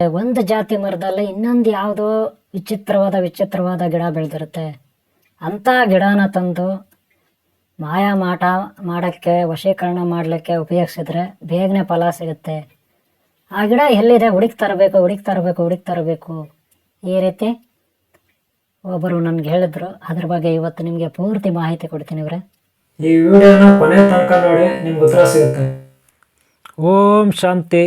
ಒಂದು ಜಾತಿ ಮರದಲ್ಲಿ ಇನ್ನೊಂದು ಯಾವುದೋ ವಿಚಿತ್ರವಾದ ಗಿಡ ಬೆಳೆದಿರುತ್ತೆ. ಅಂಥ ಗಿಡನ ತಂದು ಮಾಟ ಮಾಡೋಕ್ಕೆ, ವಶೀಕರಣ ಮಾಡಲಿಕ್ಕೆ ಉಪಯೋಗಿಸಿದ್ರೆ ಬೇಗನೆ ಫಲ ಸಿಗುತ್ತೆ. ಆ ಗಿಡ ಎಲ್ಲಿದೆ, ಹುಡುಕಿ ತರಬೇಕು. ಈ ರೀತಿ ಒಬ್ಬರು ನನಗೆ ಹೇಳಿದ್ರು. ಅದ್ರ ಬಗ್ಗೆ ಇವತ್ತು ನಿಮಗೆ ಪೂರ್ತಿ ಮಾಹಿತಿ ಕೊಡ್ತೀನಿ ಇವರೇ. ಈ ವಿಡಿಯೋನ ಕೊನೆ ತನಕ ನೋಡಿ ನಿಮ್ಗೆ ಉತ್ತರ ಸಿಗುತ್ತೆ. ಓಂ ಶಾಂತಿ.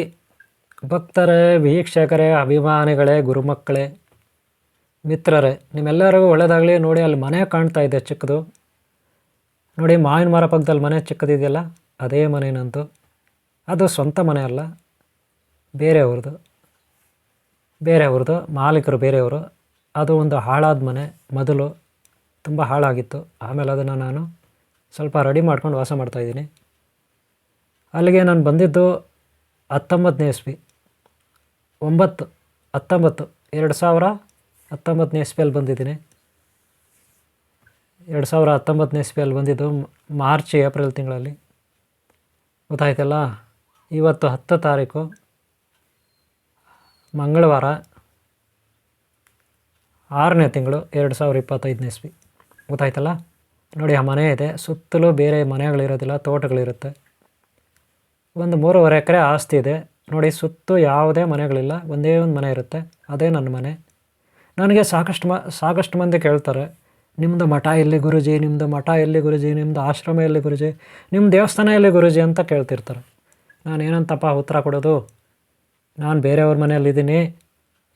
ಭಕ್ತರೇ, ವೀಕ್ಷಕರೇ, ಅಭಿಮಾನಿಗಳೇ, ಗುರುಮಕ್ಕಳೇ, ಮಿತ್ರರೇ, ನಿಮ್ಮೆಲ್ಲರಿಗೂ ಒಳ್ಳೆಯದಾಗಲಿ. ನೋಡಿ, ಅಲ್ಲಿ ಮನೆ ಕಾಣ್ತಾ ಇದೆ ಚಿಕ್ಕದು. ನೋಡಿ, ಮಾವಿನ ಮರ ಪಕ್ಕದಲ್ಲಿ ಮನೆ ಚಿಕ್ಕದಿದೆಯಲ್ಲ, ಅದೇ ಮನೆ ನಂದು. ಅದು ಸ್ವಂತ ಮನೆ ಅಲ್ಲ, ಬೇರೆಯವ್ರದ್ದು, ಮಾಲೀಕರು ಬೇರೆಯವರು. ಅದು ಒಂದು ಹಾಳಾದ ಮನೆ. ಮೊದಲು ತುಂಬ ಹಾಳಾಗಿತ್ತು. ಆಮೇಲೆ ಅದನ್ನು ನಾನು ಸ್ವಲ್ಪ ರೆಡಿ ಮಾಡ್ಕೊಂಡು ವಾಸ ಮಾಡ್ತಾಯಿದ್ದೀನಿ. ಅಲ್ಲಿಗೆ ನಾನು ಬಂದಿದ್ದು 19ನೇ ಇಸ್ವಿ 2019ನೇ ಇಸ್ವಿಯಲ್ಲಿ ಬಂದಿದ್ದೀನಿ. 2019ನೇ ಇಸ್ವಿಯಲ್ಲಿ ಬಂದಿದ್ದು ಮಾರ್ಚ್ ಏಪ್ರಿಲ್ ತಿಂಗಳಲ್ಲಿ. ಗೊತ್ತಾಯ್ತಲ್ಲ. ಇವತ್ತು 10 ತಾರೀಕು ಮಂಗಳವಾರ, 6ನೇ ತಿಂಗಳು 2025ನೇ ಇಸ್ವಿ. ಗೊತ್ತಾಯ್ತಲ್ಲ. ನೋಡಿ, ಆ ಮನೆ ಇದೆ. ಸುತ್ತಲೂ ಬೇರೆ ಮನೆಗಳಿರೋದಿಲ್ಲ, ತೋಟಗಳಿರುತ್ತೆ. ಒಂದು 3.5 ಎಕರೆ ಆಸ್ತಿ ಇದೆ. ನೋಡಿ, ಸುತ್ತು ಯಾವುದೇ ಮನೆಗಳಿಲ್ಲ, ಒಂದೇ ಒಂದು ಮನೆ ಇರುತ್ತೆ. ಅದೇ ನನ್ನ ಮನೆ. ನನಗೆ ಸಾಕಷ್ಟು ಮಂದಿ ಕೇಳ್ತಾರೆ, ನಿಮ್ಮದು ಮಠ ಎಲ್ಲಿ ಗುರುಜಿ, ನಿಮ್ಮದು ಮಠ ಎಲ್ಲಿ ಗುರುಜಿ, ನಿಮ್ಮದು ಆಶ್ರಮ ಎಲ್ಲಿ ಗುರುಜಿ, ನಿಮ್ಮ ದೇವಸ್ಥಾನ ಎಲ್ಲಿ ಗುರುಜಿ ಅಂತ ಕೇಳ್ತಿರ್ತಾರೆ. ನಾನು ಏನಂತಪ್ಪ ಉತ್ತರ ಕೊಡೋದು? ನಾನು ಬೇರೆಯವ್ರ ಮನೆಯಲ್ಲಿದ್ದೀನಿ,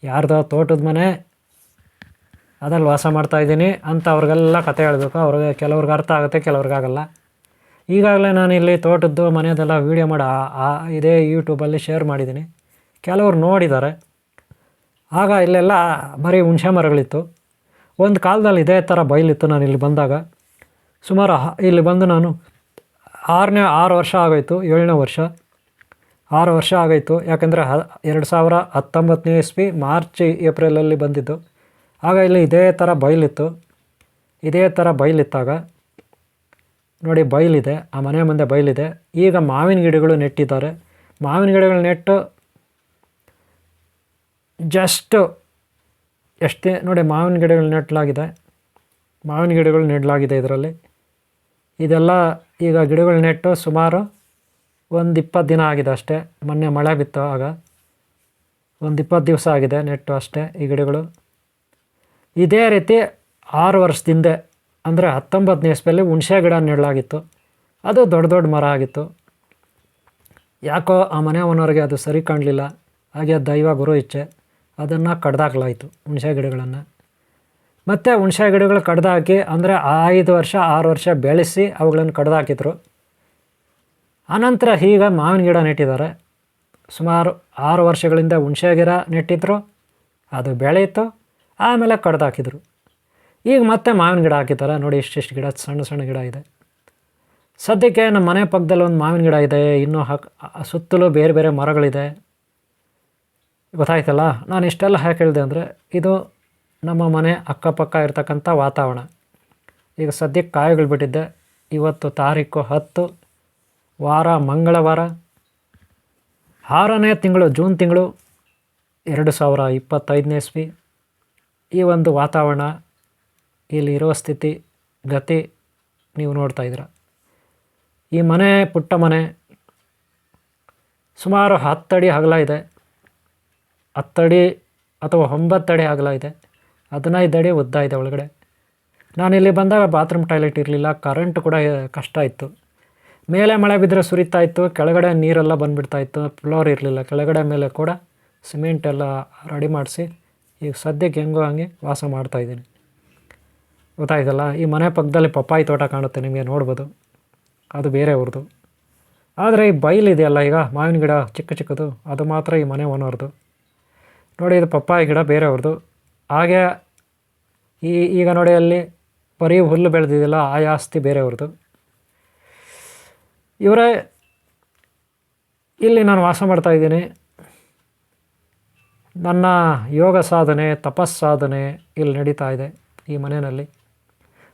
ಯಾರ್ದೋ ತೋಟದ ಮನೆ, ಅದ್ರಲ್ಲಿ ವಾಸ ಮಾಡ್ತಾಯಿದ್ದೀನಿ ಅಂತ ಅವ್ರಿಗೆಲ್ಲ ಕತೆ ಹೇಳಬೇಕು. ಕೆಲವ್ರಿಗೆ ಅರ್ಥ ಆಗುತ್ತೆ, ಕೆಲವ್ರಿಗಾಗಲ್ಲ. ಈಗಾಗಲೇ ನಾನು ಇಲ್ಲಿ ತೋಟದ್ದು ಮನೆಯದೆಲ್ಲ ವೀಡಿಯೋ ಮಾಡಿ ಇದೇ ಯೂಟ್ಯೂಬಲ್ಲಿ ಶೇರ್ ಮಾಡಿದ್ದೀನಿ. ಕೆಲವರು ನೋಡಿದ್ದಾರೆ. ಆಗ ಇಲ್ಲೆಲ್ಲ ಬರೀ ಹುಣಸೆ ಮರಗಳಿತ್ತು. ಒಂದು ಕಾಲದಲ್ಲಿ ಇದೇ ಥರ ಬಯಲಿತ್ತು. ನಾನು ಇಲ್ಲಿ ಬಂದಾಗ ಸುಮಾರು ಇಲ್ಲಿ ಬಂದು ನಾನು 6 ವರ್ಷ ಆಗೋಯ್ತು. 7ನೇ ವರ್ಷ 6 ವರ್ಷ ಆಗೋಯ್ತು. ಯಾಕೆಂದರೆ 2019ನೇ ಇಸ್ವಿ ಮಾರ್ಚ್ ಏಪ್ರಿಲಲ್ಲಿ ಬಂದಿದ್ದು. ಆಗ ಇಲ್ಲಿ ಇದೇ ಥರ ಬಯಲಿತ್ತಾಗ ನೋಡಿ, ಬಯಲಿದೆ. ಆ ಮನೆ ಮುಂದೆ ಬಯಲಿದೆ. ಈಗ ಮಾವಿನ ಗಿಡಗಳು ನೆಟ್ಟಿದ್ದಾರೆ. ಮಾವಿನ ಗಿಡಗಳು ನೆಟ್ಟು ಜಸ್ಟು ಎಷ್ಟೇ ನೋಡಿ, ಮಾವಿನ ಗಿಡಗಳು ನೆಡಲಾಗಿದೆ ಇದರಲ್ಲಿ. ಇದೆಲ್ಲ ಈಗ ಗಿಡಗಳು ನೆಟ್ಟು ಸುಮಾರು ಒಂದು 20 ದಿನ ಆಗಿದೆ ಅಷ್ಟೇ. ಮೊನ್ನೆ ಮಳೆ ಬಿತ್ತು, ಆಗ ಒಂದು 20 ದಿವಸ ಆಗಿದೆ ನೆಟ್ಟು ಅಷ್ಟೇ ಈ ಗಿಡಗಳು. ಇದೇ ರೀತಿ 6 ವರ್ಷದಿಂದ, ಅಂದರೆ 19ನೇ ಇಸ್ವಿಯಲ್ಲಿ ಹುಣಸೆ ಗಿಡ ನೆಡಲಾಗಿತ್ತು. ಅದು ದೊಡ್ಡ ಮರ ಆಗಿತ್ತು. ಯಾಕೋ ಆ ಮನೆ ಓನರ್ಗೆ ಅದು ಸರಿ ಕಾಣಲಿಲ್ಲ. ಹಾಗೆ ದೈವ ಗುರು ಇಚ್ಛೆ, ಅದನ್ನು ಕಡ್ದಾಕಲಾಯಿತು ಹುಣಸೆ ಗಿಡಗಳನ್ನು. ಮತ್ತು ಹುಣಸೆ ಗಿಡಗಳು ಕಡ್ದಾಕಿ, ಅಂದರೆ 6 ವರ್ಷ ಬೆಳೆಸಿ ಅವುಗಳನ್ನು ಕಡ್ದಾಕಿದ್ರು. ಆನಂತರ ಈಗ ಮಾವಿನ ಗಿಡ ನೆಟ್ಟಿದ್ದಾರೆ. ಸುಮಾರು 6 ವರ್ಷಗಳಿಂದ ಹುಣಸೆ ಗಿಡ ನೆಟ್ಟಿದ್ರು, ಅದು ಬೆಳೀತು, ಆಮೇಲೆ ಕಡ್ದಾಕಿದ್ರು. ಈಗ ಮತ್ತೆ ಮಾವಿನ ಗಿಡ ಹಾಕಿದ್ದಾರೆ. ನೋಡಿ, ಇಷ್ಟಿಷ್ಟು ಗಿಡ, ಸಣ್ಣ ಗಿಡ ಇದೆ. ಸದ್ಯಕ್ಕೆ ನಮ್ಮ ಮನೆ ಪಕ್ಕದಲ್ಲಿ ಒಂದು ಮಾವಿನ ಗಿಡ ಇದೆ. ಇನ್ನೂ ಸುತ್ತಲೂ ಬೇರೆ ಮರಗಳಿದೆ. ಗೊತ್ತಾಯ್ತಲ್ಲ. ನಾನು ಇಷ್ಟೆಲ್ಲ ಯಾಕೆ ಹೇಳಿದೆ ಅಂದರೆ, ಇದು ನಮ್ಮ ಮನೆ ಅಕ್ಕಪಕ್ಕ ಇರ್ತಕ್ಕಂಥ ವಾತಾವರಣ. ಈಗ ಸದ್ಯಕ್ಕೆ ಕಾಯಿಗಳು ಬಿಟ್ಟಿದ್ದೆ. ಇವತ್ತು ತಾರೀಕು 10, ವಾರ ಮಂಗಳವಾರ, 6ನೇ ತಿಂಗಳು, ಜೂನ್ ತಿಂಗಳು 2025ನೇ ಇಸ್ವಿ. ಈ ಒಂದು ವಾತಾವರಣ, ಇಲ್ಲಿರೋ ಸ್ಥಿತಿ ಗತಿ ನೀವು ನೋಡ್ತಾ ಇದ್ದೀರ. ಈ ಮನೆ ಪುಟ್ಟ ಮನೆ, ಸುಮಾರು 10 ಅಡಿ ಅಗಲ ಇದೆ. 10 ಅಡಿ ಅಥವಾ 9 ಅಡಿ ಅಗಲ ಇದೆ. 15 ಅಡಿ ಉದ್ದ ಇದೆ ಒಳಗಡೆ. ನಾನಿಲ್ಲಿ ಬಂದಾಗ ಬಾತ್ರೂಮ್ ಟಾಯ್ಲೆಟ್ ಇರಲಿಲ್ಲ. ಕರೆಂಟ್ ಕೂಡ ಕಷ್ಟ ಇತ್ತು. ಮೇಲೆ ಮಳೆ ಬಿದ್ದರೆ ಸುರಿತಾ ಇತ್ತು, ಕೆಳಗಡೆ ನೀರೆಲ್ಲ ಬಂದುಬಿಡ್ತಾಯಿತ್ತು. ಫ್ಲೋರ್ ಇರಲಿಲ್ಲ. ಕೆಳಗಡೆ ಮೇಲೆ ಕೂಡ ಸಿಮೆಂಟ್ ಎಲ್ಲ ರೆಡಿ ಮಾಡಿಸಿ ಈಗ ಸದ್ಯಕ್ಕೆ ಹೆಂಗೋ ಹಂಗೆ ವಾಸ ಮಾಡ್ತಾಯಿದ್ದೀನಿ. ಗೊತ್ತಾಯ್ತಲ್ಲ. ಈ ಮನೆ ಪಕ್ಕದಲ್ಲಿ ಪಪ್ಪಾಯಿ ತೋಟ ಕಾಣುತ್ತೆ, ನಿಮಗೆ ನೋಡ್ಬೋದು. ಅದು ಬೇರೆಯವ್ರದ್ದು. ಆದರೆ ಈ ಬಯಲಿದೆಯಲ್ಲ, ಈಗ ಮಾವಿನ ಗಿಡ ಚಿಕ್ಕದು, ಅದು ಮಾತ್ರ ಈ ಮನೆ ಓನರ್ದು. ನೋಡಿ, ಇದು ಪಪ್ಪಾಯಿ ಗಿಡ ಬೇರೆಯವ್ರದ್ದು. ಹಾಗೆ ಈಗ ನೋಡಿ, ಅಲ್ಲಿ ಬರೀ ಹುಲ್ಲು ಬೆಳೆದಿದೆಯಲ್ಲ, ಆ ಆಸ್ತಿ ಬೇರೆಯವ್ರದ್ದು. ಇವರೇ ಇಲ್ಲಿ ನಾನು ವಾಸ ಮಾಡ್ತಾಯಿದ್ದೀನಿ. ನನ್ನ ಯೋಗ ಸಾಧನೆ, ತಪಸ್ಸಾಧನೆ ಇಲ್ಲಿ ನಡೀತಾ ಇದೆ ಈ ಮನೆಯಲ್ಲಿ.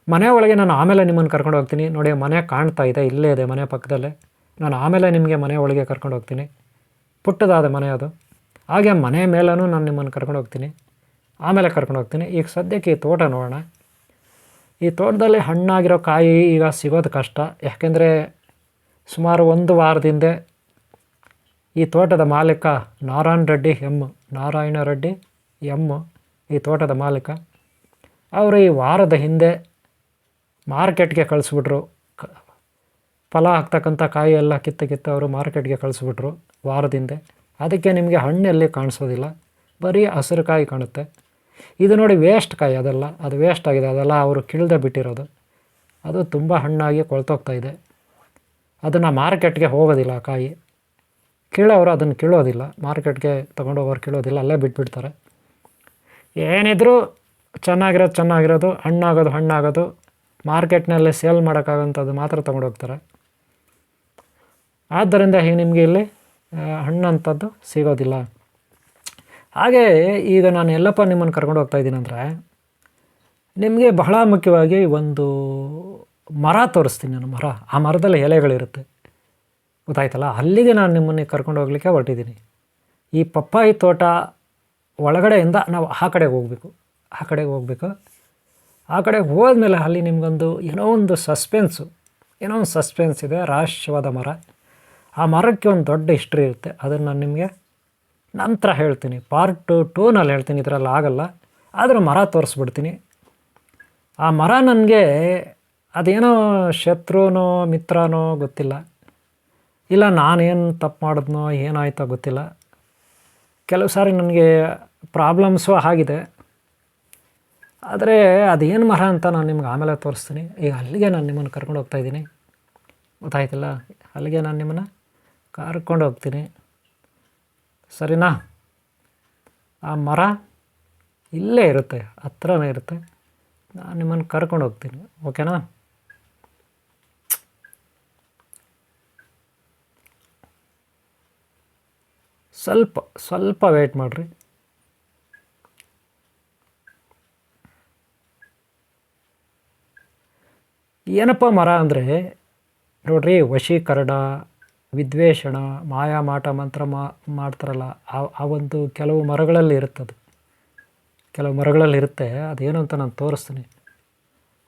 ಮನೆ ಒಳಗೆ ನಾನು ಆಮೇಲೆ ನಿಮ್ಮನ್ನು ಕರ್ಕೊಂಡು ಹೋಗ್ತೀನಿ. ನೋಡಿ, ಮನೆ ಕಾಣ್ತಾ ಇದೆ, ಇಲ್ಲೇ ಇದೆ ಮನೆ ಪಕ್ಕದಲ್ಲೇ. ನಾನು ಆಮೇಲೆ ನಿಮಗೆ ಮನೆ ಒಳಗೆ ಕರ್ಕೊಂಡು ಹೋಗ್ತೀನಿ. ಪುಟ್ಟದಾದ ಮನೆ ಅದು. ಹಾಗೆ ಮನೆ ಮೇಲೂ ನಾನು ನಿಮ್ಮನ್ನು ಕರ್ಕೊಂಡು ಹೋಗ್ತೀನಿ, ಆಮೇಲೆ ಕರ್ಕೊಂಡು ಹೋಗ್ತೀನಿ. ಈಗ ಸದ್ಯಕ್ಕೆ ಈ ತೋಟ ನೋಡೋಣ. ಈ ತೋಟದಲ್ಲಿ ಹಣ್ಣಾಗಿರೋ ಕಾಯಿ ಈಗ ಸಿಗೋದು ಕಷ್ಟ. ಯಾಕೆಂದರೆ ಸುಮಾರು 1 ವಾರದಿಂದ ಈ ತೋಟದ ಮಾಲೀಕ ನಾರಾಯಣ ರೆಡ್ಡಿ ಎಮ್ ಈ ತೋಟದ ಮಾಲೀಕ ಅವರು ಈ ವಾರದ ಹಿಂದೆ ಮಾರ್ಕೆಟ್ಗೆ ಕಳಿಸ್ಬಿಟ್ರು. ಫಲ ಆಗ್ತಕ್ಕಂಥ ಕಾಯಿ ಎಲ್ಲ ಕಿತ್ತು ಅವರು ಮಾರ್ಕೆಟ್ಗೆ ಕಳಿಸ್ಬಿಟ್ರು ವಾರದಿಂದ. ಅದಕ್ಕೆ ನಿಮಗೆ ಹಣ್ಣೆಲ್ಲಿ ಕಾಣಿಸೋದಿಲ್ಲ, ಬರೀ ಹಸಿರು ಕಾಯಿ ಕಾಣುತ್ತೆ. ಇದು ನೋಡಿ ವೇಸ್ಟ್ ಕಾಯಿ, ಅದು ವೇಸ್ಟ್ ಆಗಿದೆ, ಅದೆಲ್ಲ ಅವರು ಕಿಳ್ದೆ ಬಿಟ್ಟಿರೋದು. ಅದು ತುಂಬ ಹಣ್ಣಾಗಿ ಕೊಳ್ತೋಗ್ತಾ ಇದೆ. ಅದನ್ನು ಮಾರ್ಕೆಟ್ಗೆ ಹೋಗೋದಿಲ್ಲ ಆ ಕಾಯಿ. ಕೀಳೋರು ಅದನ್ನು ಕೀಳೋದಿಲ್ಲ, ಮಾರ್ಕೆಟ್ಗೆ ತೊಗೊಂಡೋಗೋರು ಕೀಳೋದಿಲ್ಲ, ಅಲ್ಲೇ ಬಿಟ್ಬಿಡ್ತಾರೆ. ಏನಿದ್ರೂ ಚೆನ್ನಾಗಿರೋದು ಹಣ್ಣಾಗೋದು ಮಾರ್ಕೆಟ್ನಲ್ಲಿ ಸೇಲ್ ಮಾಡೋಕ್ಕಾಗೋಂಥದ್ದು ಮಾತ್ರ ತೊಗೊಂಡೋಗ್ತಾರೆ. ಆದ್ದರಿಂದ ನಿಮಗೆ ಇಲ್ಲಿ ಹಣ್ಣಂಥದ್ದು ಸಿಗೋದಿಲ್ಲ. ಹಾಗೇ ಈಗ ನಾನು ಎಲ್ಲಪ್ಪ ನಿಮ್ಮನ್ನು ಕರ್ಕೊಂಡು ಹೋಗ್ತಾಯಿದ್ದೀನಿ ಅಂದರೆ, ನಿಮಗೆ ಬಹಳ ಮುಖ್ಯವಾಗಿ ಒಂದು ಮರ ತೋರಿಸ್ತೀನಿ ನಾನು. ಆ ಮರದಲ್ಲಿ ಎಲೆಗಳಿರುತ್ತೆ, ಗೊತ್ತಾಯ್ತಲ್ಲ? ಅಲ್ಲಿಗೆ ನಾನು ನಿಮ್ಮನ್ನು ಕರ್ಕೊಂಡು ಹೋಗ್ಲಿಕ್ಕೆ ಹೊರಟಿದ್ದೀನಿ. ಈ ಪಪ್ಪಾಯಿ ತೋಟ ಒಳಗಡೆಯಿಂದ ನಾವು ಆ ಕಡೆಗೆ ಹೋಗಬೇಕು. ಆ ಕಡೆಗೆ ಹೋದ್ಮೇಲೆ ಅಲ್ಲಿ ನಿಮಗೊಂದು ಏನೋ ಒಂದು ಸಸ್ಪೆನ್ಸ್ ಇದೆ, ರಹಸ್ಯವಾದ ಮರ. ಆ ಮರಕ್ಕೆ ಒಂದು ದೊಡ್ಡ ಹಿಸ್ಟ್ರಿ ಇರುತ್ತೆ. ಅದನ್ನು ನಾನು ನಿಮಗೆ ನಂತರ ಹೇಳ್ತೀನಿ, ಪಾರ್ಟ್ 2ನಲ್ಲಿ ಹೇಳ್ತೀನಿ. ಇದರಲ್ಲಿ ಆಗಲ್ಲ, ಆದರೂ ಮರ ತೋರಿಸ್ಬಿಡ್ತೀನಿ. ಆ ಮರ ನನಗೆ ಅದೇನೋ ಶತ್ರುನೋ ಮಿತ್ರನೋ ಗೊತ್ತಿಲ್ಲ, ಇಲ್ಲ ನಾನೇನು ತಪ್ಪು ಮಾಡಿದ್ನೋ ಏನಾಯ್ತೋ ಗೊತ್ತಿಲ್ಲ. ಕೆಲವು ಸಾರಿ ನನಗೆ ಪ್ರಾಬ್ಲಮ್ಸು ಆಗಿದೆ. ಆದರೆ ಅದೇನು ಮರ ಅಂತ ನಾನು ನಿಮ್ಗೆ ಆಮೇಲೆ ತೋರಿಸ್ತೀನಿ. ಈಗ ಅಲ್ಲಿಗೆ ನಾನು ನಿಮ್ಮನ್ನು ಕರ್ಕೊಂಡು ಹೋಗ್ತಾಯಿದ್ದೀನಿ, ಗೊತ್ತಾಯ್ತಿಲ್ಲ? ಅಲ್ಲಿಗೆ ನಾನು ನಿಮ್ಮನ್ನು ಕರ್ಕೊಂಡು ಹೋಗ್ತೀನಿ, ಸರಿನಾ? ಆ ಮರ ಇಲ್ಲೇ ಇರುತ್ತೆ, ಹತ್ರನೇ ಇರುತ್ತೆ. ನಾನು ನಿಮ್ಮನ್ನು ಕರ್ಕೊಂಡು ಹೋಗ್ತೀನಿ, ಓಕೆನಾ? ಸ್ವಲ್ಪ ವೆಯ್ಟ್ ಮಾಡಿರಿ. ಏನಪ್ಪ ಮರ ಅಂದರೆ ನೋಡ್ರಿ, ವಶೀಕರಣ, ವಿದ್ವೇಷಣ, ಮಾಟ ಮಂತ್ರ ಮಾಡ್ತಾರಲ್ಲ, ಆ ಒಂದು ಕೆಲವು ಮರಗಳಲ್ಲಿ ಇರುತ್ತದು. ಕೆಲವು ಮರಗಳಲ್ಲಿ ಇರುತ್ತೆ, ಅದೇನು ಅಂತ ನಾನು ತೋರಿಸ್ತೀನಿ.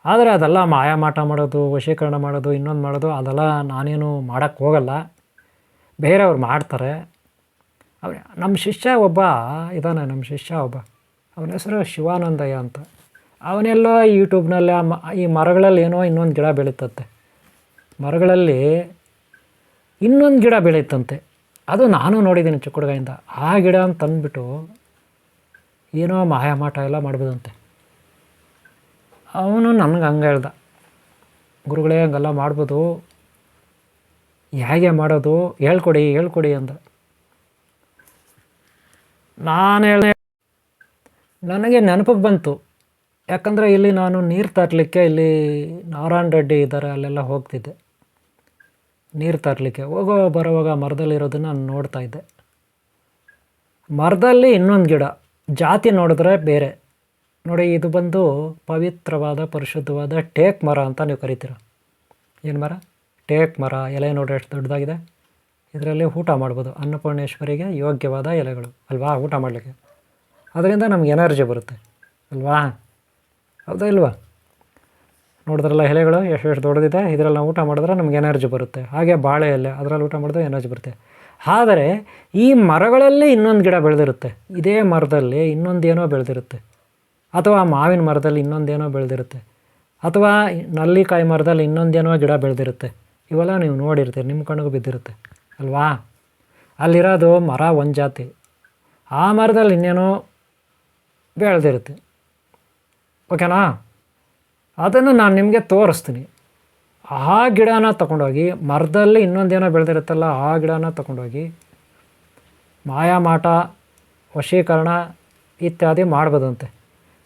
ಆದರೆ ಅದೆಲ್ಲ ಮಾಟ ಮಾಡೋದು, ವಶೀಕರಣ ಮಾಡೋದು, ಇನ್ನೊಂದು ಮಾಡೋದು, ಅದೆಲ್ಲ ನಾನೇನು ಮಾಡೋಕ್ಕೆ ಹೋಗಲ್ಲ, ಬೇರೆಯವ್ರು ಮಾಡ್ತಾರೆ. ನಮ್ಮ ಶಿಷ್ಯ ಒಬ್ಬ ಇದ್ದಾನೆ, ಅವನ ಹೆಸರು ಶಿವಾನಂದಯ್ಯ ಅಂತ. ಅವನೆಲ್ಲೋ ಯೂಟ್ಯೂಬ್ನಲ್ಲಿ ಈ ಮರಗಳಲ್ಲಿ ಏನೋ ಇನ್ನೊಂದು ಗಿಡ ಬೆಳೀತಂತೆ, ಮರಗಳಲ್ಲಿ ಇನ್ನೊಂದು ಗಿಡ ಬೆಳೀತಂತೆ. ಅದು ನಾನು ನೋಡಿದ್ದೀನಿ ಚಿಕ್ಕ ಹುಡುಗಯಿಂದ. ಆ ಗಿಡ ಅಂತ ತಂದುಬಿಟ್ಟು ಏನೋ ಮಾಟ ಎಲ್ಲ ಮಾಡ್ಬೋದಂತೆ. ಅವನು ನನಗೆ ಹಂಗೆ ಹೇಳ್ದ, ಗುರುಗಳೇ ಹಂಗೆಲ್ಲ ಮಾಡ್ಬೋದು, ಹೇಗೆ ಮಾಡೋದು ಹೇಳ್ಕೊಡಿ ಅಂದ. ನಾನು ಹೇಳಿದೆ, ನನಗೆ ನೆನಪಿಗೆ ಬಂತು. ಯಾಕಂದರೆ ಇಲ್ಲಿ ನಾನು ನೀರು ತರಲಿಕ್ಕೆ, ಇಲ್ಲಿ ನಾರಾಯಣ ರೆಡ್ಡಿ ಇದ್ದಾರೆ, ಅಲ್ಲೆಲ್ಲ ಹೋಗ್ತಿದ್ದೆ ನೀರು ತರಲಿಕ್ಕೆ. ಬರುವಾಗ ಮರದಲ್ಲಿರೋದನ್ನು ನಾನು ನೋಡ್ತಾ ಇದ್ದೆ. ಮರದಲ್ಲಿ ಇನ್ನೊಂದು ಗಿಡ, ಜಾತಿ ನೋಡಿದ್ರೆ ಬೇರೆ. ನೋಡಿ, ಇದು ಬಂದು ಪವಿತ್ರವಾದ ಪರಿಶುದ್ಧವಾದ ಟೇಕ್ ಮರ ಅಂತ ನೀವು ಕರಿತೀರ. ಏನು ಮರ? ಟೇಕ್ ಮರ. ಎಲೆ ನೋಡ್ರಿ ಎಷ್ಟು ದೊಡ್ಡದಾಗಿದೆ. ಇದರಲ್ಲಿ ಊಟ ಮಾಡ್ಬೋದು, ಅನ್ನಪೂರ್ಣೇಶ್ವರಿಗೆ ಯೋಗ್ಯವಾದ ಎಲೆಗಳು ಅಲ್ವಾ ಊಟ ಮಾಡಲಿಕ್ಕೆ. ಅದರಿಂದ ನಮ್ಗೆ ಎನರ್ಜಿ ಬರುತ್ತೆ ಅಲ್ವಾ, ಹೌದಾ ಇಲ್ವಾ? ನೋಡಿದ್ರಲ್ಲ ಎಲೆಗಳು ಎಷ್ಟು ದೊಡ್ಡದಿದೆ. ಇದರಲ್ಲಿ ನಾವು ಊಟ ಮಾಡಿದ್ರೆ ನಮ್ಗೆ ಎನರ್ಜಿ ಬರುತ್ತೆ. ಹಾಗೆ ಬಾಳೆ ಎಲೆ, ಅದರಲ್ಲಿ ಊಟ ಮಾಡಿದ್ರೆ ಎನರ್ಜಿ ಬರುತ್ತೆ. ಆದರೆ ಈ ಮರಗಳಲ್ಲಿ ಇನ್ನೊಂದು ಗಿಡ ಬೆಳೆದಿರುತ್ತೆ, ಇದೇ ಮರದಲ್ಲಿ ಇನ್ನೊಂದೇನೋ ಬೆಳೆದಿರುತ್ತೆ, ಅಥವಾ ಮಾವಿನ ಮರದಲ್ಲಿ ಇನ್ನೊಂದೇನೋ ಬೆಳೆದಿರುತ್ತೆ, ಅಥವಾ ನಲ್ಲಿಕಾಯಿ ಮರದಲ್ಲಿ ಇನ್ನೊಂದೇನೋ ಗಿಡ ಬೆಳೆದಿರುತ್ತೆ. ಇವೆಲ್ಲ ನೀವು ನೋಡಿರ್ತೀರಿ, ನಿಮ್ಮ ಕಣ್ಣಿಗೂ ಬಿದ್ದಿರುತ್ತೆ ಅಲ್ವಾ? ಅಲ್ಲಿರೋದು ಮರ ಒಂದು ಜಾತಿ, ಆ ಮರದಲ್ಲಿ ಇನ್ನೇನೋ ಬೆಳೆದಿರುತ್ತೆ, ಓಕೆನಾ? ಅದನ್ನು ನಾನು ನಿಮಗೆ ತೋರಿಸ್ತೀನಿ. ಆ ಗಿಡನ ತೊಗೊಂಡೋಗಿ, ಮರದಲ್ಲಿ ಇನ್ನೊಂದೇನೋ ಬೆಳೆದಿರುತ್ತಲ್ಲ ಆ ಗಿಡನ ತೊಗೊಂಡೋಗಿ ಮಾಟ, ವಶೀಕರಣ ಇತ್ಯಾದಿ ಮಾಡ್ಬೋದಂತೆ.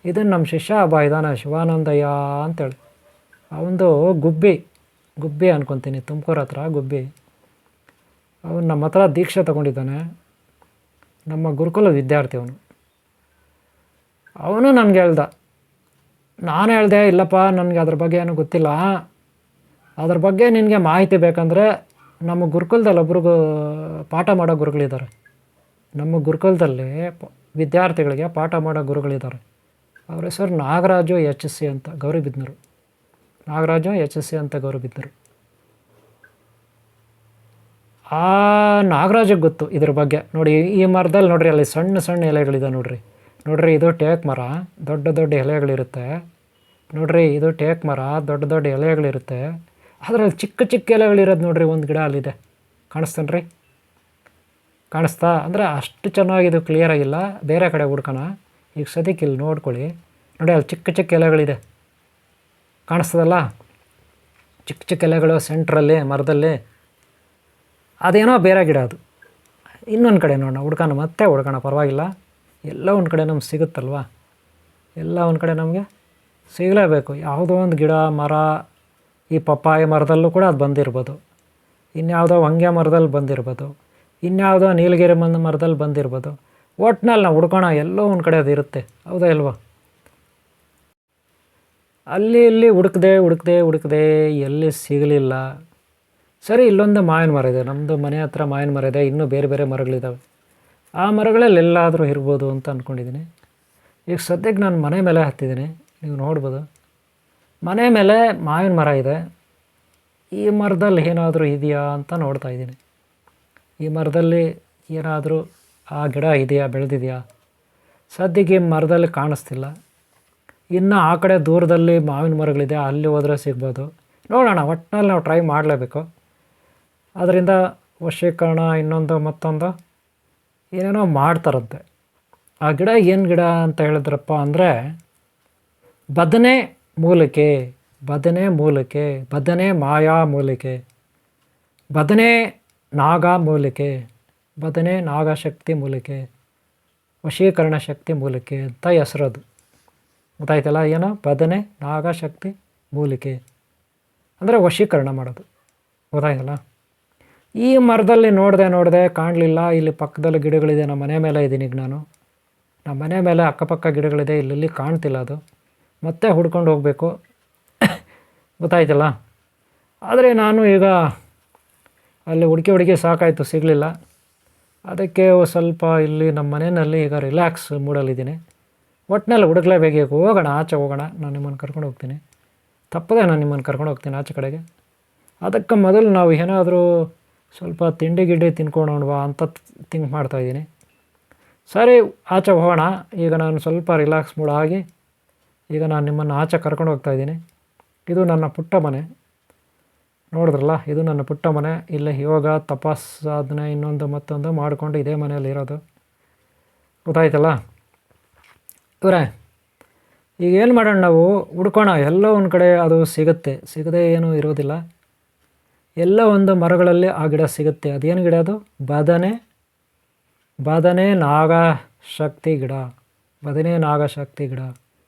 ಇದನ್ನು ನಮ್ಮ ಶಿಷ್ಯ ಒಬ್ಬ ಇದ್ದಾನೆ, ಶಿವಾನಂದಯ್ಯ ಅಂತೇಳಿ. ಅವನದು ಗುಬ್ಬಿ ಅನ್ಕೊತೀನಿ, ತುಮಕೂರು ಹತ್ರ ಗುಬ್ಬಿ. ಅವನು ನಮ್ಮ ಹತ್ರ ದೀಕ್ಷೆ ತೊಗೊಂಡಿದ್ದಾನೆ, ನಮ್ಮ ಗುರುಕುಲ ವಿದ್ಯಾರ್ಥಿ ಅವನು ನನಗೆ ಹೇಳ್ದ. ನಾನು ಹೇಳಿದೆ, ಇಲ್ಲಪ್ಪ ನನಗೆ ಅದ್ರ ಬಗ್ಗೆ ಏನೂ ಗೊತ್ತಿಲ್ಲ, ಅದ್ರ ಬಗ್ಗೆ ನಿನಗೆ ಮಾಹಿತಿ ಬೇಕಂದರೆ ನಮ್ಮ ಗುರುಕುಲದಲ್ಲಿ ಒಬ್ರಿಗೂ ಪಾಠ ಮಾಡೋ ಗುರುಗಳಿದ್ದಾರೆ, ನಮ್ಮ ಗುರುಕುಲದಲ್ಲಿ ವಿದ್ಯಾರ್ಥಿಗಳಿಗೆ ಪಾಠ ಮಾಡೋ ಗುರುಗಳಿದ್ದಾರೆ. ಅವ್ರ ಹೆಸರು ನಾಗರಾಜು HSC ಅಂತ, ಗೌರಿಬಿದನೂರು. ನಾಗರಾಜು HSC ಅಂತ ಗೌರಿಬಿದನೂರು. ಆ ನಾಗರಾಜಿಗೆ ಗೊತ್ತು ಇದ್ರ ಬಗ್ಗೆ. ನೋಡಿ ಈ ಮರದಲ್ಲಿ ನೋಡಿರಿ, ಅಲ್ಲಿ ಸಣ್ಣ ಸಣ್ಣ ಎಲೆಗಳಿದೆ ನೋಡಿರಿ. ನೋಡಿರಿ ಇದು ಟೇಕ್ ಮರ, ದೊಡ್ಡ ದೊಡ್ಡ ಎಲೆಗಳಿರುತ್ತೆ. ನೋಡಿರಿ ಇದು ಟೇಕ್ ಮರ, ದೊಡ್ಡ ದೊಡ್ಡ ಎಲೆಗಳಿರುತ್ತೆ. ಅದರಲ್ಲಿ ಚಿಕ್ಕ ಚಿಕ್ಕ ಎಲೆಗಳಿರೋದು ನೋಡಿರಿ, ಒಂದು ಗಿಡ ಅಲ್ಲಿದೆ. ಕಾಣಿಸ್ತಾನೆ ರೀ? ಕಾಣಿಸ್ತಾ? ಅಂದರೆ ಅಷ್ಟು ಚೆನ್ನಾಗಿದು ಕ್ಲಿಯರಾಗಿಲ್ಲ, ಬೇರೆ ಕಡೆ ಹುಡ್ಕೋಣ. ಈಗ ಸದ್ಯಕ್ಕೆ ಇಲ್ಲಿ ನೋಡ್ಕೊಳ್ಳಿ. ನೋಡಿ ಅಲ್ಲಿ ಚಿಕ್ಕ ಚಿಕ್ಕ ಎಲೆಗಳಿದೆ, ಕಾಣಿಸ್ತದಲ್ಲ? ಚಿಕ್ಕ ಚಿಕ್ಕ ಎಲೆಗಳು ಸೆಂಟ್ರಲ್ಲಿ ಮರದಲ್ಲಿ. ಅದೇನೋ ಬೇರೆ ಗಿಡ ಅದು. ಇನ್ನೊಂದು ಕಡೆ ನೋಡೋಣ, ಹುಡ್ಕೋಣ, ಮತ್ತೆ ಹುಡ್ಕೋಣ, ಪರವಾಗಿಲ್ಲ. ಎಲ್ಲ ಒಂದು ಕಡೆ ನಮ್ಗೆ ಸಿಗುತ್ತಲ್ವ, ಎಲ್ಲ ಒಂದು ಕಡೆ ನಮಗೆ ಸಿಗಲೇಬೇಕು. ಯಾವುದೋ ಒಂದು ಗಿಡ ಮರ, ಈ ಪಪ್ಪಾಯ ಮರದಲ್ಲೂ ಕೂಡ ಅದು ಬಂದಿರ್ಬೋದು, ಇನ್ಯಾವುದೋ ಹೊಂಗೆ ಮರದಲ್ಲಿ ಬಂದಿರ್ಬೋದು, ಇನ್ಯಾವುದೋ ನೀಲಗಿರಿ ಮರದಲ್ಲಿ ಬಂದಿರ್ಬೋದು. ಒಟ್ಟಿನಲ್ಲಿ ನಾವು ಹುಡ್ಕೋಣ, ಎಲ್ಲೋ ಒಂದು ಕಡೆ ಅದು ಇರುತ್ತೆ. ಹೌದಾ ಇಲ್ವಾ? ಅಲ್ಲಿ ಇಲ್ಲಿ ಹುಡುಕ್ದೆ ಎಲ್ಲಿ ಸಿಗಲಿಲ್ಲ. ಸರಿ, ಇಲ್ಲೊಂದು ಮಾವಿನ ಮರ ಇದೆ, ನಮ್ಮದು ಮನೆ ಹತ್ರ ಮಾವಿನ ಮರ ಇದೆ. ಇನ್ನೂ ಬೇರೆ ಬೇರೆ ಮರಗಳಿದ್ದಾವೆ. ಆ ಮರಗಳಲ್ಲಿ ಎಲ್ಲಾದರೂ ಇರ್ಬೋದು ಅಂತ ಅಂದ್ಕೊಂಡಿದ್ದೀನಿ. ಈಗ ಸದ್ಯಕ್ಕೆ ನಾನು ಮನೆ ಮೇಲೆ ಹತ್ತಿದ್ದೀನಿ, ನೀವು ನೋಡ್ಬೋದು. ಮನೆ ಮೇಲೆ ಮಾವಿನ ಮರ ಇದೆ. ಈ ಮರದಲ್ಲಿ ಏನಾದರೂ ಇದೆಯಾ ಅಂತ ನೋಡ್ತಾ ಇದ್ದೀನಿ. ಈ ಮರದಲ್ಲಿ ಏನಾದರೂ ಆ ಗಿಡ ಇದೆಯಾ, ಬೆಳೆದಿದೆಯಾ? ಸದ್ಯಕ್ಕೆ ಈ ಮರದಲ್ಲಿ ಕಾಣಿಸ್ತಿಲ್ಲ. ಇನ್ನು ಆ ಕಡೆ ದೂರದಲ್ಲಿ ಮಾವಿನ ಮರಗಳಿದೆ, ಅಲ್ಲಿ ಹೋದರೆ ಸಿಗ್ಬೋದು. ನೋಡೋಣ, ಒಟ್ಟಿನಲ್ಲಿ ನಾವು ಟ್ರೈ ಮಾಡಲೇಬೇಕು. ಅದರಿಂದ ವಶೀಕರಣ ಇನ್ನೊಂದು ಮತ್ತೊಂದು ಏನೇನೋ ಮಾಡ್ತಾರಂತೆ. ಆ ಗಿಡ ಏನು ಗಿಡ ಅಂತ ಹೇಳಿದ್ರಪ್ಪ ಅಂದರೆ ಬದನೆ ಮೂಲಿಕೆ, ಬದನೆ ಮಾಯಾ ಮೂಲಿಕೆ, ಬದನೆ ನಾಗ ಮೂಲಿಕೆ, ಬದನೆ ನಾಗಶಕ್ತಿ ಮೂಲಿಕೆ, ವಶೀಕರಣ ಶಕ್ತಿ ಮೂಲಿಕೆ ಅಂತ ಹೆಸರದು. ಗೊತ್ತಾಯ್ತಲ್ಲ? ಏನೋ ಬದನೆ ನಾಗಶಕ್ತಿ ಮೂಲಿಕೆ ಅಂದರೆ ವಶೀಕರಣ ಮಾಡೋದು. ಗೊತ್ತಾಯ್ತಲ್ಲ? ಈ ಮರದಲ್ಲಿ ನೋಡಿದೆ ಕಾಣಲಿಲ್ಲ. ಇಲ್ಲಿ ಪಕ್ಕದಲ್ಲಿ ಗಿಡಗಳಿದೆ. ನಮ್ಮ ಮನೆ ಮೇಲೆ ಇದ್ದೀನಿ ಈಗ ನಾನು. ನಮ್ಮ ಮನೆ ಮೇಲೆ ಅಕ್ಕಪಕ್ಕ ಗಿಡಗಳಿದೆ, ಇಲ್ಲಿ ಕಾಣ್ತಿಲ್ಲ ಅದು. ಮತ್ತೆ ಹುಡ್ಕೊಂಡು ಹೋಗಬೇಕು. ಗೊತ್ತಾಯ್ತಲ್ಲ? ಆದರೆ ನಾನು ಈಗ ಅಲ್ಲಿ ಹುಡುಕಿ ಸಾಕಾಯಿತು, ಸಿಗಲಿಲ್ಲ. ಅದಕ್ಕೆ ಸ್ವಲ್ಪ ಇಲ್ಲಿ ನಮ್ಮ ಮನೆಯಲ್ಲಿ ಈಗ ರಿಲ್ಯಾಕ್ಸ್ ಮೂಡಲ್ಲಿದ್ದೀನಿ. ಒಟ್ಟಿನಲ್ಲಿ ಹುಡುಕ್ಲೇಬೇಕು. ಹೋಗೋಣ, ಆಚೆ ಹೋಗೋಣ. ನಾನು ನಿಮ್ಮನ್ನು ಕರ್ಕೊಂಡು ಹೋಗ್ತೀನಿ, ತಪ್ಪದೆ ನಾನು ನಿಮ್ಮನ್ನು ಕರ್ಕೊಂಡು ಹೋಗ್ತೀನಿ ಆಚೆ ಕಡೆಗೆ. ಅದಕ್ಕೆ ಮೊದಲು ನಾವು ಏನಾದರೂ ಸ್ವಲ್ಪ ತಿಂಡಿ ಗಿಡ್ಡಿ ತಿನ್ಕೊಂಡೋಣವಾ ಅಂತ ಥಿಂಕ್ ಮಾಡ್ತಾಯಿದ್ದೀನಿ. ಸರಿ, ಆಚೆ ಹೋಗೋಣ. ಈಗ ನಾನು ಸ್ವಲ್ಪ ರಿಲ್ಯಾಕ್ಸ್ ಮೂಡ್ ಆಗಿ ಈಗ ನಾನು ನಿಮ್ಮನ್ನು ಆಚೆ ಕರ್ಕೊಂಡು ಹೋಗ್ತಾಯಿದ್ದೀನಿ. ಇದು ನನ್ನ ಪುಟ್ಟ ಮನೆ, ನೋಡಿದ್ರಲ್ಲ? ಇದು ನನ್ನ ಪುಟ್ಟ ಮನೆ. ಇಲ್ಲಿ ಯೋಗ ತಪಸ್ಸಾಧನೆ ಇನ್ನೊಂದು ಮತ್ತೊಂದು ಮಾಡಿಕೊಂಡು ಇದೇ ಮನೆಯಲ್ಲಿ ಇರೋದು. ಗೊತ್ತಾಯ್ತಲ್ಲ ಇವರೇ? ಈಗ ಏನು ಮಾಡೋಣ, ನಾವು ಹುಡ್ಕೋಣ. ಎಲ್ಲೋ ಒಂದು ಕಡೆ ಅದು ಸಿಗುತ್ತೆ, ಸಿಗದೆ ಏನೂ ಇರೋದಿಲ್ಲ. ಎಲ್ಲ ಒಂದು ಮರಗಳಲ್ಲಿ ಆ ಗಿಡ ಸಿಗುತ್ತೆ. ಅದೇನು ಗಿಡ ಅದು? ಬದನೆ ನಾಗಶಕ್ತಿ ಗಿಡ, ಬದನೆ ನಾಗಶಕ್ತಿ ಗಿಡ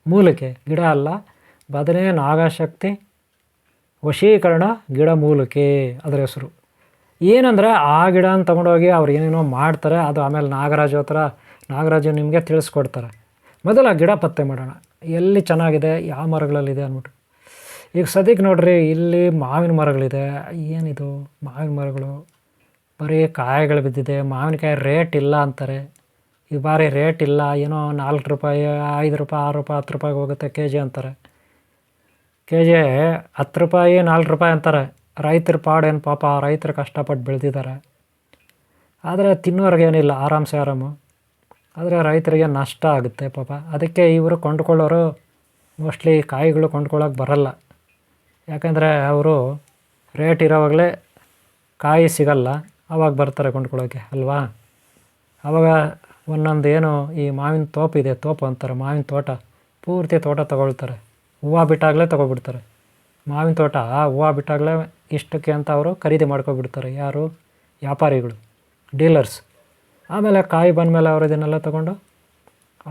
ಮೂಲಿಕೆ. ಗಿಡ ಅಲ್ಲ, ಬದನೆ ನಾಗಶಕ್ತಿ ವಶೀಕರಣ ಗಿಡ ಮೂಲಿಕೆ ಅದರ ಹೆಸರು. ಏನಂದರೆ ಆ ಗಿಡನ ತೊಗೊಂಡೋಗಿ ಅವ್ರು ಏನೇನೋ ಮಾಡ್ತಾರೆ. ಅದು ಆಮೇಲೆ ನಾಗರಾಜು ನಿಮಗೆ ತಿಳಿಸ್ಕೊಡ್ತಾರೆ. ಮೊದಲು ಆ ಗಿಡ ಪತ್ತೆ ಮಾಡೋಣ, ಎಲ್ಲಿ ಚೆನ್ನಾಗಿದೆ, ಯಾವ ಮರಗಳಲ್ಲಿದೆ ಅಂದ್ಬಿಟ್ಟು. ಈಗ ಸದ್ಯಕ್ಕೆ ನೋಡ್ರಿ, ಇಲ್ಲಿ ಮಾವಿನ ಮರಗಳಿದೆ. ಏನಿದು ಮಾವಿನ ಮರಗಳು? ಬರೀ ಕಾಯಿಗಳು ಬಿದ್ದಿದೆ. ಮಾವಿನಕಾಯಿ ರೇಟ್ ಇಲ್ಲ ಅಂತಾರೆ. ಈ ಬಾರಿ ರೇಟ್ ಇಲ್ಲ, ಏನೋ 4 ರೂಪಾಯಿ, 5 ರೂಪಾಯಿ, 6 ರೂಪಾಯಿ, 10 ರೂಪಾಯಿಗೆ ಹೋಗುತ್ತೆ KG ಅಂತಾರೆ. KG 10 ರೂಪಾಯಿ, 4 ರೂಪಾಯಿ ಅಂತಾರೆ. ರೈತರ ಪಾಡೇನು ಪಾಪ, ರೈತರು ಕಷ್ಟಪಟ್ಟು ಬೆಳೆದಿದ್ದಾರೆ. ಆದರೆ ತಿನ್ನೋರ್ಗೇನಿಲ್ಲ, ಆರಾಮು. ಆದರೆ ರೈತರಿಗೆ ನಷ್ಟ ಆಗುತ್ತೆ ಪಾಪ. ಅದಕ್ಕೆ ಇವರು ಕೊಂಡ್ಕೊಳ್ಳೋರು ಮೋಸ್ಟ್ಲಿ ಕಾಯಿಗಳು ಕೊಂಡ್ಕೊಳ್ಳೋಕೆ ಬರಲ್ಲ. ಯಾಕಂದರೆ ಅವರು ರೇಟ್ ಇರೋವಾಗಲೇ ಕಾಯಿ ಸಿಗಲ್ಲ, ಆವಾಗ ಬರ್ತಾರೆ ಕೊಂಡ್ಕೊಳ್ಳೋಕ್ಕೆ ಅಲ್ವಾ? ಆವಾಗ ಒಂದೊಂದು ಏನು ಈ ಮಾವಿನ ತೋಪಿದೆ, ತೋಪು ಅಂತಾರೆ, ಮಾವಿನ ತೋಟ, ಪೂರ್ತಿ ತೋಟ ತೊಗೊಳ್ತಾರೆ. ಹೂವು ಬಿಟ್ಟಾಗಲೇ ತೊಗೊಬಿಡ್ತಾರೆ. ಮಾವಿನ ತೋಟ ಹೂವು ಬಿಟ್ಟಾಗಲೇ ಇಷ್ಟಕ್ಕೆ ಅಂತ ಅವರು ಖರೀದಿ ಮಾಡ್ಕೊಬಿಡ್ತಾರೆ. ಯಾರು? ವ್ಯಾಪಾರಿಗಳು, ಡೀಲರ್ಸ್. ಆಮೇಲೆ ಕಾಯಿ ಬಂದಮೇಲೆ ಅವರು ಇದನ್ನೆಲ್ಲ ತೊಗೊಂಡು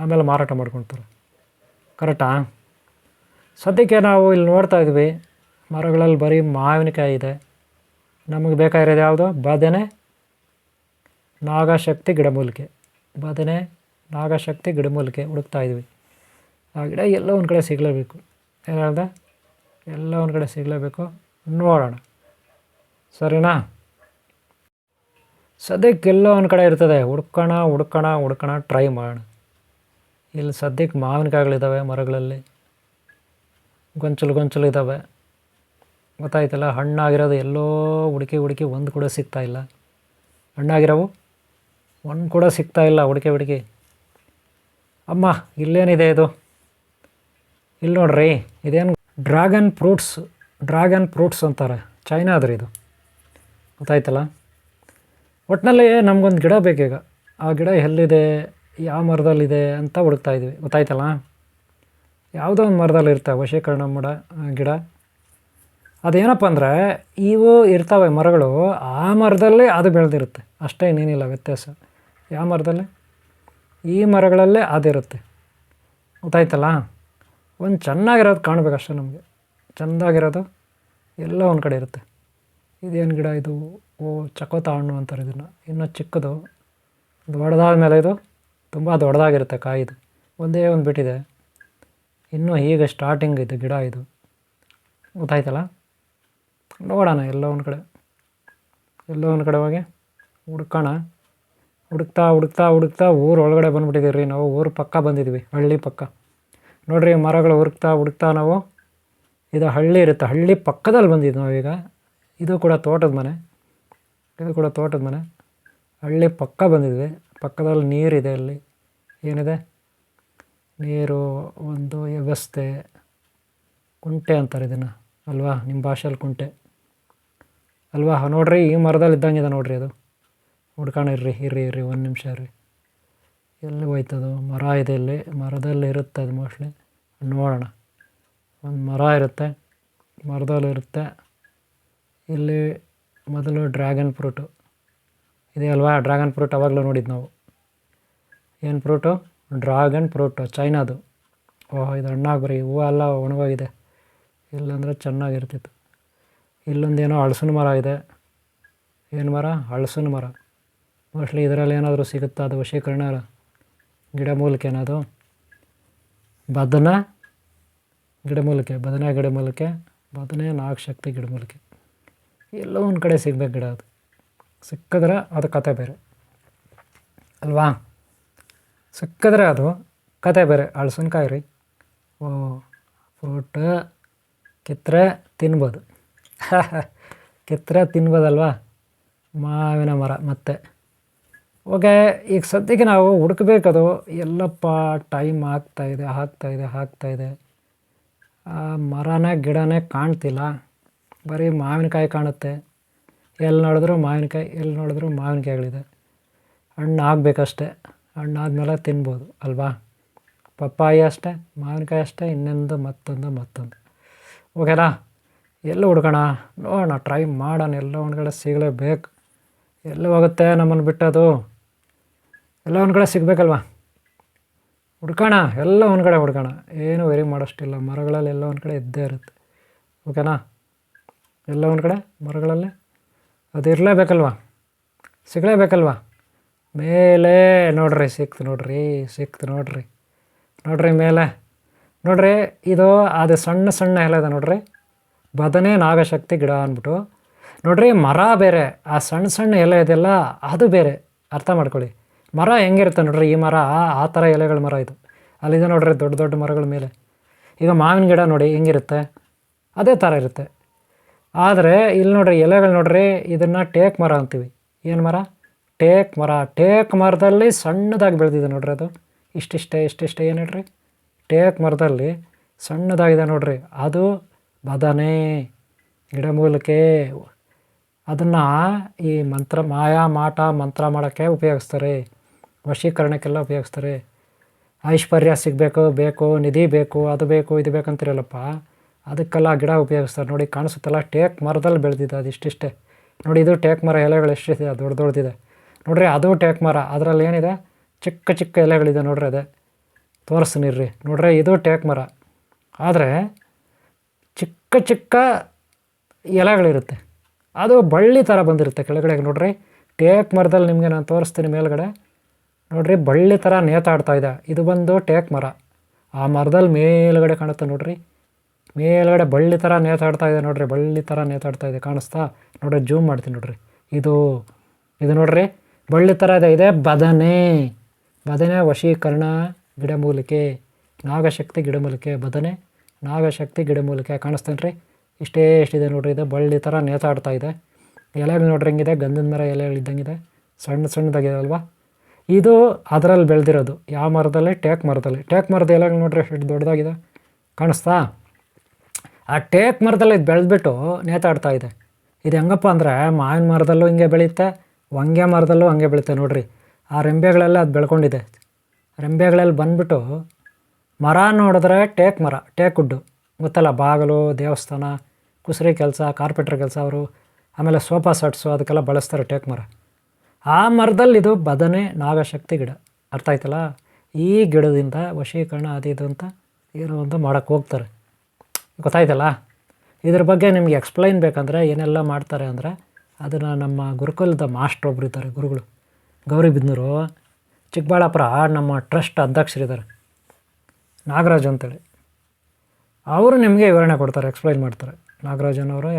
ಆಮೇಲೆ ಮಾರಾಟ ಮಾಡ್ಕೊಳ್ತಾರೆ. ಕರೆಕ್ಟಾ? ಸದ್ಯಕ್ಕೆ ನಾವು ಇಲ್ಲಿ ನೋಡ್ತಾ ಇದ್ವಿ, ಮರಗಳಲ್ಲಿ ಬರೀ ಮಾವಿನಕಾಯಿ ಇದೆ. ನಮಗೆ ಬೇಕಾಗಿರೋದು ಯಾವುದು? ಬದನೆ ನಾಗಶಕ್ತಿ ಗಿಡಮೂಲಿಕೆ, ಬದನೆ ನಾಗಶಕ್ತಿ ಗಿಡಮೂಲಿಕೆ ಹುಡುಕ್ತಾ ಇದ್ವಿ. ಆ ಗಿಡ ಎಲ್ಲೋ ಒಂದು ಕಡೆ ಸಿಗಲೇಬೇಕು. ಏನು ಹೇಳ್ದೆ? ಎಲ್ಲ ಒಂದು ಕಡೆ ಸಿಗಲೇಬೇಕು. ನೋಡೋಣ, ಸರಿನಾ? ಸದ್ಯಕ್ಕೆ ಎಲ್ಲೋ ಒಂದು ಕಡೆ ಇರ್ತದೆ, ಹುಡ್ಕೋಣ ಟ್ರೈ ಮಾಡೋಣ. ಇಲ್ಲಿ ಸದ್ಯಕ್ಕೆ ಮಾವಿನಕಾಯಿಗಳಿದ್ದಾವೆ ಮರಗಳಲ್ಲಿ, ಗೊಂಚಲು ಇದ್ದಾವೆ, ಗೊತ್ತಾಯ್ತಲ್ಲ. ಹಣ್ಣಾಗಿರೋದು ಎಲ್ಲೋ ಹುಡುಕಿ ಒಂದು ಕೂಡ ಸಿಗ್ತಾಯಿಲ್ಲ. ಹಣ್ಣಾಗಿರೋವು ಒಂದು ಕೂಡ ಸಿಗ್ತಾಯಿಲ್ಲ, ಹುಡುಕಿ. ಅಮ್ಮ ಇಲ್ಲೇನಿದೆ ಇದು? ಇಲ್ಲಿ ನೋಡ್ರಿ, ಇದೇನು ಡ್ರ್ಯಾಗನ್ ಫ್ರೂಟ್ಸ್ ಅಂತಾರೆ, ಚೈನಾದ್ರಿ ಇದು, ಗೊತ್ತಾಯ್ತಲ್ಲ. ಒಟ್ಟಿನಲ್ಲಿ ನಮಗೊಂದು ಗಿಡ ಬೇಕೀಗ. ಆ ಗಿಡ ಎಲ್ಲಿದೆ, ಯಾವ ಮರದಲ್ಲಿದೆ ಅಂತ ಹುಡುಕ್ತಾಯಿದ್ವಿ, ಗೊತ್ತಾಯ್ತಲ್ಲ. ಯಾವುದೋ ಒಂದು ಮರದಲ್ಲಿ ಇರ್ತವೆ ವಶೀಕರಣ ಮಾಡೋ ಗಿಡ. ಅದೇನಪ್ಪ ಅಂದರೆ ಇವು ಇರ್ತವೆ ಮರಗಳು, ಆ ಮರದಲ್ಲೇ ಅದು ಬೆಳೆದಿರುತ್ತೆ ಅಷ್ಟೇ, ಇನ್ನೇನಿಲ್ಲ ವ್ಯತ್ಯಾಸ. ಯಾವ ಮರದಲ್ಲಿ? ಈ ಮರಗಳಲ್ಲೇ ಅದಿರುತ್ತೆ, ಗೊತ್ತಾಯ್ತಲ್ಲ. ಒಂದು ಚೆನ್ನಾಗಿರೋದು ಕಾಣಬೇಕಷ್ಟೆ ನಮಗೆ, ಚೆಂದಾಗಿರೋದು ಎಲ್ಲ ಒಂದು ಕಡೆ ಇರುತ್ತೆ. ಇದೇನು ಗಿಡ ಇದು? ಚಕೋತ ಹಣ್ಣು ಅಂತಾರೆ ಇದನ್ನು. ಇನ್ನೂ ಚಿಕ್ಕದು, ದೊಡ್ಡದಾದ ಮೇಲೆ ಇದು ತುಂಬ ದೊಡ್ಡದಾಗಿರುತ್ತೆ ಕಾಯಿದು. ಒಂದೇ ಒಂದು ಬಿಟ್ಟಿದೆ, ಇನ್ನೂ ಹೀಗೆ ಸ್ಟಾರ್ಟಿಂಗ್ ಇದು ಗಿಡ ಇದು, ಗೊತ್ತಾಯ್ತಲ್ಲ. ನೋಡೋಣ ಎಲ್ಲೋ ಒಂದು ಕಡೆ ಹೋಗಿ ಹುಡುಕ್ತಾ ಊರು ಒಳಗಡೆ ಬಂದುಬಿಟ್ಟಿದ್ದೀವಿ ರೀ ನಾವು. ಊರು ಪಕ್ಕ ಬಂದಿದ್ವಿ, ಹಳ್ಳಿ ಪಕ್ಕ. ನೋಡಿರಿ ಮರಗಳು ಹುಡುಕ್ತಾ ನಾವು, ಇದು ಹಳ್ಳಿ ಇರುತ್ತೆ, ಹಳ್ಳಿ ಪಕ್ಕದಲ್ಲಿ ಬಂದಿದ್ದು ನಾವೀಗ. ಇದು ಕೂಡ ತೋಟದ ಮನೆ, ಹಳ್ಳಿ ಪಕ್ಕ ಬಂದಿದ್ವಿ. ಪಕ್ಕದಲ್ಲಿ ನೀರಿದೆ, ಅಲ್ಲಿ ಏನಿದೆ, ನೀರು, ಒಂದು ವ್ಯವಸ್ಥೆ, ಕುಂಟೆ ಅಂತಾರೆ ಇದನ್ನು ಅಲ್ವಾ, ನಿಮ್ಮ ಭಾಷೆಯಲ್ಲಿ ಕುಂಟೆ ಅಲ್ವಾ. ನೋಡಿರಿ ಈ ಮರದಲ್ಲಿ ಇದ್ದಂಗಿದೆ ನೋಡಿರಿ ಅದು. ಹುಡ್ಕೋಣ ಇರ್ರಿ ಒಂದು ನಿಮಿಷ ಇರ್ರಿ. ಎಲ್ಲಿ ಹೋಯ್ತದು? ಮರ ಇದೆ ಇಲ್ಲಿ, ಮರದಲ್ಲಿ ಇರುತ್ತೆ ಅದು ಮೋಸ್ಟ್ಲಿ. ನೋಡೋಣ. ಒಂದು ಮರ ಇರುತ್ತೆ, ಮರದಲ್ಲಿರುತ್ತೆ. ಇಲ್ಲಿ ಮೊದಲು ಡ್ರ್ಯಾಗನ್ ಫ್ರೂಟು ಇದೆ ಅಲ್ವಾ. ಡ್ರ್ಯಾಗನ್ ಫ್ರೂಟ್ ಅವಾಗಲೂ ನೋಡಿದ್ದು ನಾವು. ಏನು ಫ್ರೂಟು? ಡ್ರ್ಯಾಗನ್ ಫ್ರೂಟು, ಚೈನಾದು. ಓಹ್, ಇದು ಹಣ್ಣಾಗಿ ಬರೀ ಹೂವು ಎಲ್ಲ ಒಣಗೋಗಿದೆ, ಇಲ್ಲಾಂದರೆ ಚೆನ್ನಾಗಿರ್ತಿತ್ತು. ಇಲ್ಲೊಂದೇನೋ ಹಲಸಿನ ಮರ ಇದೆ. ಏನು ಮರ? ಹಲಸಿನ ಮರ. ಮೋಸ್ಟ್ಲಿ ಇದರಲ್ಲಿ ಏನಾದರೂ ಸಿಗುತ್ತಾ ಅದು ವಶೀಕರಣ ಗಿಡಮೂಲಿಕೆ ಏನದು? ಬದನೆ ನಾಗಶಕ್ತಿ ಗಿಡಮೂಲಿಕೆ. ಎಲ್ಲೋ ಒಂದು ಕಡೆ ಸಿಗಬೇಕು ಗಿಡ. ಅದು ಸಿಕ್ಕಿದ್ರೆ ಅದು ಕತೆ ಬೇರೆ ಅಲ್ವಾ. ಸಿಕ್ಕಿದ್ರೆ ಅದು ಕತೆ ಬೇರೆ. ಹಲಸಿನಕಾಯಿ ರೀ, ಫ್ರೂಟ್ ಕಿತ್ತರೆ ತಿನ್ಬೋದು ತಿನ್ಬೋದಲ್ವಾ. ಮಾವಿನ ಮರ ಮತ್ತೆ. ಓಕೆ, ಈಗ ಸದ್ಯಕ್ಕೆ ನಾವು ಹುಡುಕಬೇಕದು ಎಲ್ಲಪ್ಪ. ಟೈಮ್ ಆಗ್ತಾಯಿದೆ. ಆ ಮರನೇ ಗಿಡನೇ ಕಾಣ್ತಿಲ್ಲ, ಬರೀ ಮಾವಿನಕಾಯಿ ಕಾಣುತ್ತೆ. ಎಲ್ಲಿ ನೋಡಿದ್ರೂ ಮಾವಿನಕಾಯಿಗಳಿದೆ. ಹಣ್ಣು ಆಗಬೇಕಷ್ಟೆ, ಹಣ್ಣಾದ್ಮೇಲೆ ತಿನ್ಬೋದು ಅಲ್ವಾ. ಪಪ್ಪಾಯಿ ಅಷ್ಟೇ, ಮಾವಿನಕಾಯಿ ಅಷ್ಟೇ, ಇನ್ನೊಂದು ಮತ್ತೊಂದು. ಓಕೆನಾ? ಎಲ್ಲೂ ಹುಡ್ಕೋಣ, ನೋಡೋಣ, ಟ್ರೈ ಮಾಡೋಣ. ಎಲ್ಲ ಒಂದು ಕಡೆ ಸಿಗಲೇಬೇಕು. ಎಲ್ಲಿ ಹೋಗುತ್ತೆ ನಮ್ಮನ್ನು ಬಿಟ್ಟದು? ಎಲ್ಲ ಒಂದು ಕಡೆ ಸಿಗಬೇಕಲ್ವ. ಹುಡ್ಕೋಣ, ಎಲ್ಲ ಒಂದು ಕಡೆ ಹುಡ್ಕೋಣ. ಏನು ವೆರಿ ಮಾಡೋಷ್ಟಿಲ್ಲ. ಮರಗಳಲ್ಲಿ ಎಲ್ಲ ಒಂದು ಕಡೆ ಇದ್ದೇ ಇರುತ್ತೆ, ಓಕೆನಾ. ಎಲ್ಲ ಒಂದು ಕಡೆ ಮರಗಳಲ್ಲಿ ಅದು ಇರಲೇಬೇಕಲ್ವ, ಸಿಗಲೇಬೇಕಲ್ವ. ಮೇಲೆ ನೋಡ್ರಿ, ಸಿಕ್ತು ನೋಡ್ರಿ ಮೇಲೆ ನೋಡ್ರಿ. ಇದು ಅದು ಸಣ್ಣ ಎಲೆ ಇದೆ ನೋಡ್ರಿ, ಬದನೆ ನಾಗಶಕ್ತಿ ಗಿಡ ಅಂದ್ಬಿಟ್ಟು. ನೋಡ್ರಿ ಮರ ಬೇರೆ, ಆ ಸಣ್ಣ ಎಲೆ ಇದೆಲ್ಲ ಅದು ಬೇರೆ, ಅರ್ಥ ಮಾಡ್ಕೊಳ್ಳಿ. ಮರ ಹೆಂಗಿರುತ್ತೆ ನೋಡ್ರಿ, ಈ ಮರ ಆ ಥರ ಎಲೆಗಳ ಮರ ಇದು. ಅಲ್ಲಿದೆ ನೋಡ್ರಿ ದೊಡ್ಡ ಮರಗಳ ಮೇಲೆ. ಈಗ ಮಾವಿನ ಗಿಡ ನೋಡಿ ಹೆಂಗಿರುತ್ತೆ, ಅದೇ ಥರ ಇರುತ್ತೆ. ಆದರೆ ಇಲ್ಲಿ ನೋಡ್ರಿ ಎಲೆಗಳು ನೋಡ್ರಿ, ಇದನ್ನು ಟೇಕ್ ಮರ ಅಂತೀವಿ. ಏನು ಮರ? ಟೇಕ್ ಮರದಲ್ಲಿ ಸಣ್ಣದಾಗಿ ಬೆಳೆದಿದೆ ನೋಡ್ರಿ. ಅದು ಇಷ್ಟಿಷ್ಟೇ ಏನು ಹೇಳ್ರಿ, ಟೇಕ್ ಮರದಲ್ಲಿ ಸಣ್ಣದಾಗಿದೆ ನೋಡ್ರಿ. ಅದು ಬದನೆ ಗಿಡಮೂಲಿಕೆ. ಅದನ್ನು ಈ ಮಾಯಾ ಮಾಟ ಮಂತ್ರ ಮಾಡೋಕ್ಕೆ ಉಪಯೋಗಿಸ್ತಾರೆ, ವಶೀಕರಣಕ್ಕೆಲ್ಲ ಉಪಯೋಗಿಸ್ತಾರೆ. ಐಶ್ವರ್ಯ ಬೇಕು, ನಿಧಿ ಬೇಕು, ಅದು ಬೇಕು ಇದು ಬೇಕಂತಿರಲ್ಲಪ್ಪ, ಅದಕ್ಕೆಲ್ಲ ಗಿಡ ಉಪಯೋಗಿಸ್ತಾರೆ. ನೋಡಿ ಕಾಣಿಸುತ್ತಲ್ಲ, ಟೇಕ್ ಮರದಲ್ಲಿ ಬೆಳೆದಿದೆ ಅದು ಇಷ್ಟಿಷ್ಟೇ ನೋಡಿ. ಇದು ಟೇಕ್ ಮರ, ಎಲೆಗಳು ಎಷ್ಟಿದೆ, ದೊಡ್ಡದಿದೆ ನೋಡ್ರಿ. ಅದು ಟೇಕ್ ಮರ, ಅದರಲ್ಲಿ ಏನಿದೆ, ಚಿಕ್ಕ ಎಲೆಗಳಿದೆ ನೋಡ್ರಿ. ಅದೇ ತೋರಿಸ್ತೀನಿರ್ರಿ ನೋಡ್ರಿ, ಇದು ಟೇಕ್ ಮರ. ಆದರೆ ಚಿಕ್ಕ ಎಲೆಗಳಿರುತ್ತೆ, ಅದು ಬಳ್ಳಿ ಥರ ಬಂದಿರುತ್ತೆ ಕೆಳಗಡೆ ನೋಡ್ರಿ. ಟೇಕ್ ಮರದಲ್ಲಿ ನಿಮಗೆ ನಾನು ತೋರಿಸ್ತೀನಿ ಮೇಲ್ಗಡೆ ನೋಡ್ರಿ, ಬಳ್ಳಿ ಥರ ನೇತಾಡ್ತಾ ಇದೆ. ಇದು ಬಂದು ಟೇಕ್ ಮರ. ಆ ಮರದಲ್ಲಿ ಮೇಲ್ಗಡೆ ಕಾಣುತ್ತೆ ನೋಡ್ರಿ, ಮೇಲ್ಗಡೆ ಬಳ್ಳಿ ಥರ ನೇತಾಡ್ತಾ ಇದೆ ನೋಡ್ರಿ, ಕಾಣಿಸ್ತಾ ನೋಡ್ರಿ. ಜೂಮ್ ಮಾಡ್ತೀನಿ ನೋಡ್ರಿ. ಇದು ಇದು ನೋಡ್ರಿ ಬಳ್ಳಿ ಥರ ಇದೆ ಬದನೆ. ಬದನೆ ವಶೀಕರಣ ಗಿಡಮೂಲಿಕೆ, ನಾಗಶಕ್ತಿ ಗಿಡಮೂಲಿಕೆ. ಬದನೆ ನಾಗಶಕ್ತಿ ಗಿಡಮೂಲಿಕೆ ಕಾಣಿಸ್ತೇನೆ ರೀ. ಎಷ್ಟಿದೆ ನೋಡ್ರಿ. ಇದು ಬಳ್ಳಿ ಥರ ನೇತಾಡ್ತಾ ಇದೆ. ಎಲೆಗಳು ನೋಡ್ರಿ ಹೆಂಗಿದೆ, ಗಂಧದ ಮರ ಎಲೆಗಳಿದ್ದಂಗಿದೆ, ಸಣ್ಣದಾಗಿದೆ ಅಲ್ವಾ. ಇದು ಅದರಲ್ಲಿ ಬೆಳೆದಿರೋದು. ಯಾವ ಮರದಲ್ಲಿ? ಟೇಕ್ ಮರದಲ್ಲಿ. ಟೇಕ್ ಮರದ ಎಲೆಗಳು ನೋಡ್ರಿ ಎಷ್ಟು ದೊಡ್ಡದಾಗಿದೆ, ಕಾಣಿಸ್ತಾ? ಆ ಟೇಕ್ ಮರದಲ್ಲಿ ಇದು ಬೆಳೆದ್ಬಿಟ್ಟು ನೇತಾಡ್ತಾ ಇದೆ. ಇದು ಹೆಂಗಪ್ಪ ಅಂದರೆ ಮಾವಿನ ಮರದಲ್ಲೂ ಹಿಂಗೆ ಬೆಳೆಯುತ್ತೆ, ಹೊಂಗೆ ಮರದಲ್ಲೂ ಹಂಗೆ ಬೆಳೆಯುತ್ತೆ ನೋಡ್ರಿ. ಆ ರೆಂಬೆಗಳೆಲ್ಲ ಅದು ಬೆಳ್ಕೊಂಡಿದೆ. ರೆಂಬೆಗಳಲ್ಲಿ ಬಂದ್ಬಿಟ್ಟು ಮರ ನೋಡಿದ್ರೆ ಟೇಕ್ ಮರ, ಟೇಕ್ ವುಡ್ಡು ಗೊತ್ತಲ್ಲ, ಬಾಗಿಲು, ದೇವಸ್ಥಾನ, ಕುಸರಿ ಕೆಲಸ, ಕಾರ್ಪೆಂಟ್ರ್ ಕೆಲಸ ಅವರು, ಆಮೇಲೆ ಸೋಫಾ ಸೆಟ್ಸು ಅದಕ್ಕೆಲ್ಲ ಬಳಸ್ತಾರೆ ಟೇಕ್ ಮರ. ಆ ಮರದಲ್ಲಿ ಇದು ಬದನೆ ನಾಗಶಕ್ತಿ ಗಿಡ. ಅರ್ಥ ಆಯ್ತಲ್ಲ? ಈ ಗಿಡದಿಂದ ವಶೀಕರಣ ಅದು ಇದು ಅಂತ ಏನೋ ಒಂದು ಮಾಡೋಕ್ಕೆ ಹೋಗ್ತಾರೆ. ಗೊತ್ತಾಯ್ತಲ್ಲ? ಇದ್ರ ಬಗ್ಗೆ ನಿಮಗೆ ಎಕ್ಸ್ಪ್ಲೈನ್ ಬೇಕಂದರೆ ಏನೆಲ್ಲ ಮಾಡ್ತಾರೆ ಅಂದರೆ ಅದನ್ನು ನಮ್ಮ ಗುರುಕುಲದ ಮಾಸ್ಟ್ರ್ ಒಬ್ರು ಇದ್ದಾರೆ, ಗುರುಗಳು ಗೌರಿಬಿದನೂರು, ಚಿಕ್ಕಬಳ್ಳಾಪುರ. ನಮ್ಮ ಟ್ರಸ್ಟ್ ಅಧ್ಯಕ್ಷರಿದ್ದಾರೆ ನಾಗರಾಜ್ ಅಂತೇಳಿ. ಅವರು ನಿಮಗೆ ವಿವರಣೆ ಕೊಡ್ತಾರೆ, ಎಕ್ಸ್ಪ್ಲೈನ್ ಮಾಡ್ತಾರೆ. ನಾಗರಾಜನವರು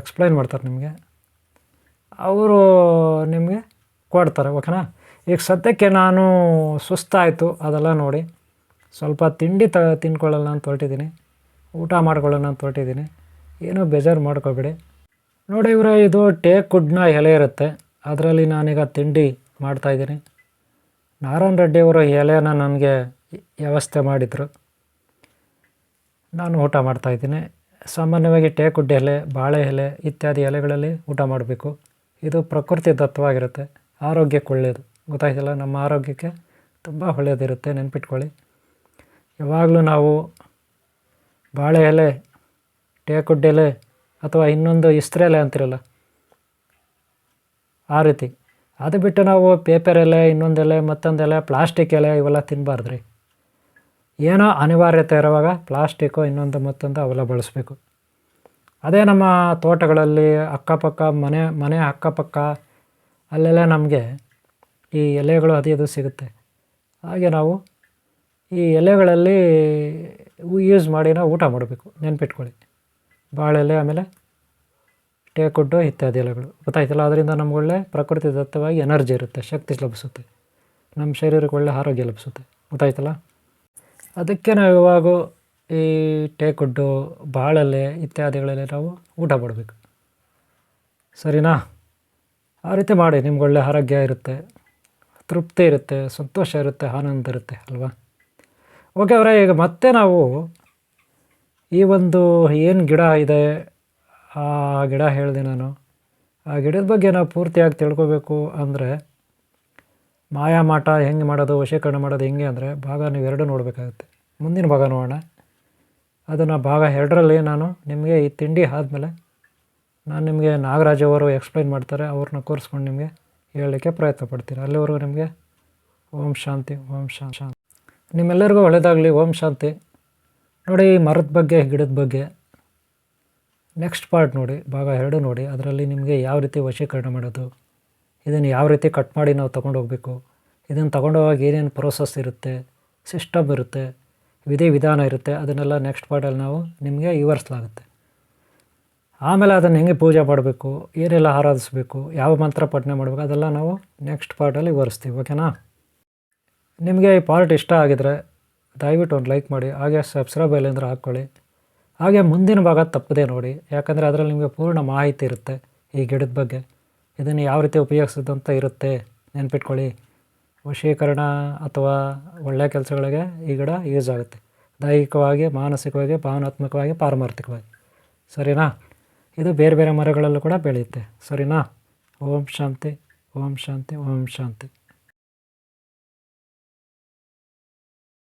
ಎಕ್ಸ್ಪ್ಲೈನ್ ಮಾಡ್ತಾರೆ ನಿಮಗೆ. ಅವರು ನಿಮಗೆ ಕೊಡ್ತಾರೆ, ಓಕೆನಾ? ಈಗ ಸದ್ಯಕ್ಕೆ ನಾನು ಸುಸ್ತಾಯಿತು ಅದೆಲ್ಲ ನೋಡಿ ಸ್ವಲ್ಪ ತಿಂಡಿ ತಿನ್ಕೊಳ್ಳೋಣ ಅಂತ ಹೊರಟಿದ್ದೀನಿ, ಊಟ ಮಾಡ್ಕೊಳ್ಳೋಣ ಅಂತ ಹೊರಟಿದ್ದೀನಿ. ಏನೂ ಬೇಜಾರು ಮಾಡ್ಕೋಬೇಡಿ. ನೋಡಿ ಇವರೇ, ಇದು ಟೇಕ್ ವುಡ್ನ ಎಲೆ ಇರುತ್ತೆ, ಅದರಲ್ಲಿ ನಾನೀಗ ತಿಂಡಿ ಮಾಡ್ತಾಯಿದ್ದೀನಿ. ನಾರಾಯಣ ರೆಡ್ಡಿಯವರು ಎಲೆನ ನನಗೆ ವ್ಯವಸ್ಥೆ ಮಾಡಿದರು, ನಾನು ಊಟ ಮಾಡ್ತಾಯಿದ್ದೀನಿ. ಸಾಮಾನ್ಯವಾಗಿ ಟೇಕ್ ವುಡ್ ಎಲೆ, ಬಾಳೆ ಎಲೆ ಇತ್ಯಾದಿ ಎಲೆಗಳಲ್ಲಿ ಊಟ ಮಾಡಬೇಕು. ಇದು ಪ್ರಕೃತಿ ದತ್ತವಾಗಿರುತ್ತೆ, ಆರೋಗ್ಯಕ್ಕೆ ಒಳ್ಳೆಯದು. ಗೊತ್ತಾಯ್ತಲ್ಲ? ನಮ್ಮ ಆರೋಗ್ಯಕ್ಕೆ ತುಂಬ ಒಳ್ಳೆಯದಿರುತ್ತೆ, ನೆನ್ಪಿಟ್ಕೊಳ್ಳಿ. ಯಾವಾಗಲೂ ನಾವು ಬಾಳೆ ಎಲೆ, ಟೇಕ್ ವುಡ್ ಎಲೆ ಅಥವಾ ಇನ್ನೊಂದು ಇಸ್ತ್ರೆ ಎಲೆ ಅಂತಿರಲ್ಲ, ಆ ರೀತಿ ಅದು ಬಿಟ್ಟು ನಾವು ಪೇಪರ್ ಎಲೆ, ಇನ್ನೊಂದು ಎಲೆ, ಮತ್ತೊಂದು ಎಲೆ, ಪ್ಲಾಸ್ಟಿಕ್ ಎಲೆ ಇವೆಲ್ಲ ತಿನ್ನಬಾರ್ದು ರೀ. ಏನೋ ಅನಿವಾರ್ಯತೆ ಇರುವಾಗ ಪ್ಲಾಸ್ಟಿಕ್ಕು ಇನ್ನೊಂದು ಮತ್ತೊಂದು ಅವೆಲ್ಲ ಬಳಸಬೇಕು. ಅದೇ ನಮ್ಮ ತೋಟಗಳಲ್ಲಿ ಅಕ್ಕಪಕ್ಕ ಮನೆ ಅಕ್ಕಪಕ್ಕ ಅಲ್ಲೆಲ್ಲ ನಮಗೆ ಈ ಎಲೆಗಳು ಅದು ಇದು ಸಿಗುತ್ತೆ. ಹಾಗೆ ನಾವು ಈ ಎಲೆಗಳಲ್ಲಿ ಯೂಸ್ ಮಾಡಿ ನಾವು ಊಟ ಮಾಡಬೇಕು, ನೆನ್ಪಿಟ್ಕೊಳ್ಳಿ. ಬಾಳೆಲೆ, ಆಮೇಲೆ ಟೇಕ್ ವುಡ್ಡು ಇತ್ಯಾದಿ ಎಲೆಗಳು. ಗೊತ್ತಾಯ್ತಲ್ಲ? ಅದರಿಂದ ನಮ್ಗೆ ಒಳ್ಳೆ ಪ್ರಕೃತಿ ದತ್ತವಾಗಿ ಎನರ್ಜಿ ಇರುತ್ತೆ, ಶಕ್ತಿ ಲಭಿಸುತ್ತೆ, ನಮ್ಮ ಶರೀರಕ್ಕೆ ಒಳ್ಳೆ ಆರೋಗ್ಯ ಲಭಿಸುತ್ತೆ. ಗೊತ್ತಾಯ್ತಲ್ಲ? ಅದಕ್ಕೆ ನಾವು ಇವಾಗ ಈ ಟೇಕ್ ವುಡ್ಡು, ಬಾಳೆಲೆ ಇತ್ಯಾದಿಗಳಲ್ಲಿ ನಾವು ಊಟ ಮಾಡಬೇಕು, ಸರಿನಾ? ಆ ರೀತಿ ಮಾಡಿ, ನಿಮ್ಗೆ ಒಳ್ಳೆ ಆರೋಗ್ಯ ಇರುತ್ತೆ, ತೃಪ್ತಿ ಇರುತ್ತೆ, ಸಂತೋಷ ಇರುತ್ತೆ, ಆನಂದ ಇರುತ್ತೆ ಅಲ್ವಾ? ಓಕೆ ಅವರೇ, ಈಗ ಮತ್ತೆ ನಾವು ಈ ಒಂದು ಏನು ಗಿಡ ಇದೆ, ಆ ಗಿಡ ಹೇಳಿದೆ ನಾನು. ಆ ಗಿಡದ ಬಗ್ಗೆ ನಾವು ಪೂರ್ತಿಯಾಗಿ ತಿಳ್ಕೊಬೇಕು ಅಂದರೆ ಮಾಯಾಮಾಟ ಹೆಂಗೆ ಮಾಡೋದು, ವಶೀಕರಣ ಮಾಡೋದು ಹೆಂಗೆ ಅಂದರೆ ನೀವು 2 ನೋಡಬೇಕಾಗುತ್ತೆ. ಮುಂದಿನ ಭಾಗ ನೋಡೋಣ. ಅದನ್ನು ಭಾಗ 2ರಲ್ಲಿ ನಾನು ನಿಮಗೆ ಈ ತಿಂಡಿ ಆದಮೇಲೆ ನಾನು ನಿಮಗೆ ನಾಗರಾಜ್ ಅವರು ಎಕ್ಸ್ಪ್ಲೈನ್ ಮಾಡ್ತಾರೆ, ಅವ್ರನ್ನ ಕೂರಿಸ್ಕೊಂಡು ನಿಮಗೆ ಹೇಳಲಿಕ್ಕೆ ಪ್ರಯತ್ನ ಪಡ್ತೀನಿ. ಅಲ್ಲಿವರೆಗೂ ನಿಮಗೆ ಓಂ ಶಾಂತಿ, ಓಂ ಶಾಂತಿ. ನಿಮ್ಮೆಲ್ಲರಿಗೂ ಒಳ್ಳೆಯದಾಗಲಿ. ಓಂ ಶಾಂತಿ. ನೋಡಿ, ಮರದ ಬಗ್ಗೆ, ಗಿಡದ ಬಗ್ಗೆ ನೆಕ್ಸ್ಟ್ ಪಾರ್ಟ್ ನೋಡಿ, ಭಾಗ 2 ನೋಡಿ. ಅದರಲ್ಲಿ ನಿಮಗೆ ಯಾವ ರೀತಿ ವಶೀಕರಣ ಮಾಡೋದು, ಇದನ್ನು ಯಾವ ರೀತಿ ಕಟ್ ಮಾಡಿ ನಾವು ತೊಗೊಂಡು ಹೋಗಬೇಕು, ಇದನ್ನು ತೊಗೊಂಡೋವಾಗ ಏನೇನು ಪ್ರೋಸೆಸ್ ಇರುತ್ತೆ, ಸಿಸ್ಟಮ್ ಇರುತ್ತೆ, ವಿಧಾನ ಇರುತ್ತೆ, ಅದನ್ನೆಲ್ಲ ನೆಕ್ಸ್ಟ್ ಪಾರ್ಟಲ್ಲಿ ನಾವು ನಿಮಗೆ ವಿವರಿಸಲಾಗುತ್ತೆ. ಆಮೇಲೆ ಅದನ್ನು ಹೆಂಗೆ ಪೂಜೆ ಮಾಡಬೇಕು, ಏನೆಲ್ಲ ಆರಾಧಿಸಬೇಕು, ಯಾವ ಮಂತ್ರ ಪಠನೆ ಮಾಡಬೇಕು, ಅದೆಲ್ಲ ನಾವು ನೆಕ್ಸ್ಟ್ ಪಾರ್ಟಲ್ಲಿ ವಿವರಿಸ್ತೀವಿ. ಓಕೆನಾ? ನಿಮಗೆ ಈ ಪಾರ್ಟ್ ಇಷ್ಟ ಆಗಿದರೆ ದಯವಿಟ್ಟು ಒಂದು ಲೈಕ್ ಮಾಡಿ, ಹಾಗೆ ಸಬ್ಸ್ಕ್ರೈಬ್ ಅಂದರೆ ಹಾಕ್ಕೊಳ್ಳಿ. ಹಾಗೆ ಮುಂದಿನ ಭಾಗ ತಪ್ಪದೆ ನೋಡಿ, ಯಾಕಂದರೆ ಅದರಲ್ಲಿ ನಿಮಗೆ ಪೂರ್ಣ ಮಾಹಿತಿ ಇರುತ್ತೆ ಈ ಗಿಡದ ಬಗ್ಗೆ, ಇದನ್ನು ಯಾವ ರೀತಿ ಉಪಯೋಗಿಸೋದು ಅಂತ ಇರುತ್ತೆ, ನೆನ್ಪಿಟ್ಕೊಳ್ಳಿ. ವಶೀಕರಣ ಅಥವಾ ಒಳ್ಳೆಯ ಕೆಲಸಗಳಿಗೆ ಈ ಗಿಡ ಯೂಸ್ ಆಗುತ್ತೆ, ದೈಹಿಕವಾಗಿ, ಮಾನಸಿಕವಾಗಿ, ಭಾವನಾತ್ಮಕವಾಗಿ, ಪಾರಮಾರ್ಥಿಕವಾಗಿ. ಸರಿನಾ? ಇದು ಬೇರೆ ಬೇರೆ ಮರಗಳಲ್ಲೂ ಕೂಡ ಬೆಳೆಯುತ್ತೆ. ಸರಿನಾ? ಓಂ ಶಾಂತಿ, ಓಂ ಶಾಂತಿ, ಓಂ ಶಾಂತಿ.